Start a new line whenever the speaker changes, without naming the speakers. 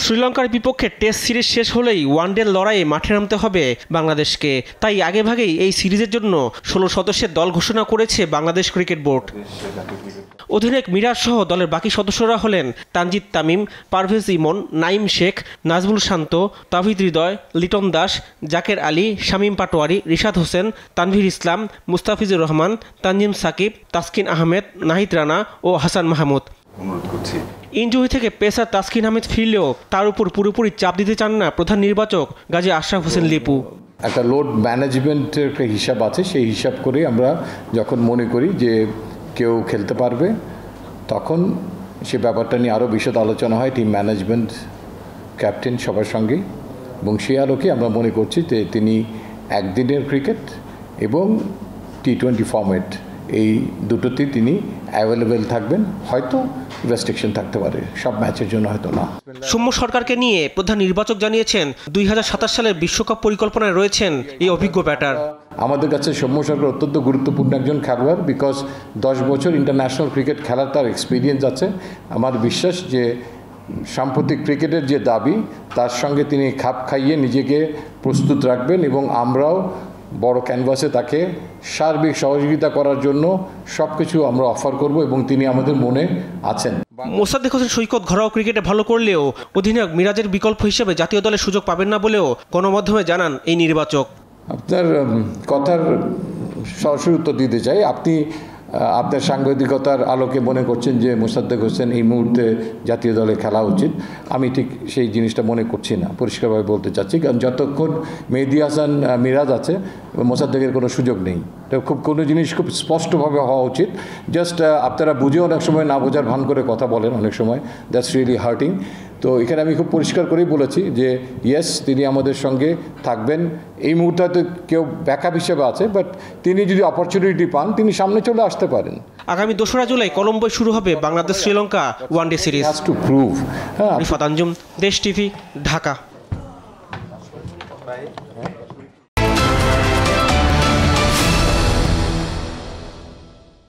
শ্রীলঙ্কার বিপক্ষে test series শেষ হলেই ওয়ানডের লড়াইয়ে মাঠে নামতে হবে বাংলাদেশকে। তাই আগেভাগেই এই সিরিজের জন্য 16 সদস্যের দল ঘোষণা করেছে বাংলাদেশ ক্রিকেট বোর্ড। অধিনায়ক মিরাজ সহ দলের বাকি সদস্যরা হলেন তানজিদ তামিম, পারভেজ ইমন, নাইম শেখ, নাজমুল শান্ত, তাওহিদ হৃদয়, লিটন দাস, জাকের আলী, শামীম পাটোয়ারি, রিশাদ হোসেন, তানভীর ইসলাম, মুস্তাফিজুর রহমান, তানজিম সাকিব, তাসকিন আহমেদ, নাহিদ রানা ও হাসান মাহমুদ। ইনজুরি থেকে পেসার তাসকিন আহমেদ ফিরলেও তার উপর পুরোপুরি চাপ দিতে চান না প্রধান নির্বাচক গাজী আশরাফ হোসেন লিপু।
একটা লোড ম্যানেজমেন্টের একটা হিসাব আছে, সেই হিসাব করে আমরা যখন মনে করি যে কেউ খেলতে পারবে তখন সে ব্যাপারটা নিয়ে আরও বিশদ আলোচনা হয় টিম ম্যানেজমেন্ট, ক্যাপ্টেন সবার সঙ্গেই, এবং সেই আলোকে আমরা মনে করছি যে তিনি একদিনের ক্রিকেট এবং টি20 ফরম্যাট এই দুটোতেই তিনি অ্যাভেলেবেল থাকবেন। হয়তো রেস্ট্রিকশন থাকতে পারে, সব ম্যাচের জন্য হয়তো না।
সৌম্য সরকারকে নিয়ে প্রধান নির্বাচক জানিয়েছেন 2027 সালের বিশ্বকাপ পরিকল্পনায় রয়েছেন এই অভিজ্ঞ ব্যাটার।
আমাদের কাছে সৌম্য সরকার অত্যন্ত গুরুত্বপূর্ণ একজন খেলোয়াড়, বিকজ 10 বছর ইন্টারন্যাশনাল ক্রিকেট খেলার তার এক্সপিরিয়েন্স আছে। আমার বিশ্বাস যে সাম্প্রতিক ক্রিকেটের যে দাবি তার সঙ্গে তিনি খাপ খাইয়ে নিজেকে প্রস্তুত রাখবেন, এবং আমরাও বড় ক্যানভাসে তাকে সার্বিক সহযোগিতা করার জন্য সব কিছু আমরা অফার করব, এবং তিনি আমাদের মনে আছেন।
মোসাদ্দেক হোসেন সৈকত ঘরোয়া ক্রিকেটে ভালো করলেও অধিনায়ক মিরাজের বিকল্প হিসেবে জাতীয় দলে সুযোগ পাবেন না বলেও গণমাধ্যমে জানান এই নির্বাচক।
আপনার কথার সরাসরি উত্তর দিতে চাই। আপনি আপনার সাংবাদিকতার আলোকে মনে করছেন যে মোসাদ্দেক হোসেন এই মুহূর্তে জাতীয় দলে খেলা উচিত। আমি ঠিক সেই জিনিসটা মনে করছি না, পরিষ্কারভাবে বলতে চাচ্ছি। কারণ যতক্ষণ মেহেদী হাসান মিরাজ আছে মোসাদ্দেকের কোনো সুযোগ নেই। তো কোনো জিনিস খুব স্পষ্টভাবে হওয়া উচিত। জাস্ট আপনারা বুঝে অনেক সময় না বোঝার ভান করে কথা বলেন, অনেক সময় দ্যাটস রিয়েলি হার্টিং। তো এখানে আমি খুব পরিষ্কার করেই বলেছি যে ইয়েস, তিনি আমাদের সঙ্গে থাকবেন। এই মুহূর্তে হয়তো কেউ ব্যাকআপ হিসেবে আছে, বাট তিনি যদি অপরচুনিটি পান তিনি সামনে চলে আসতে পারেন।
আগামী 2রা জুলাই কলম্বোয় শুরু হবে বাংলাদেশ শ্রীলঙ্কা ওয়ানডে সিরিজ।
রিফাত
আঞ্জুম, দেশ টিভি, ঢাকা।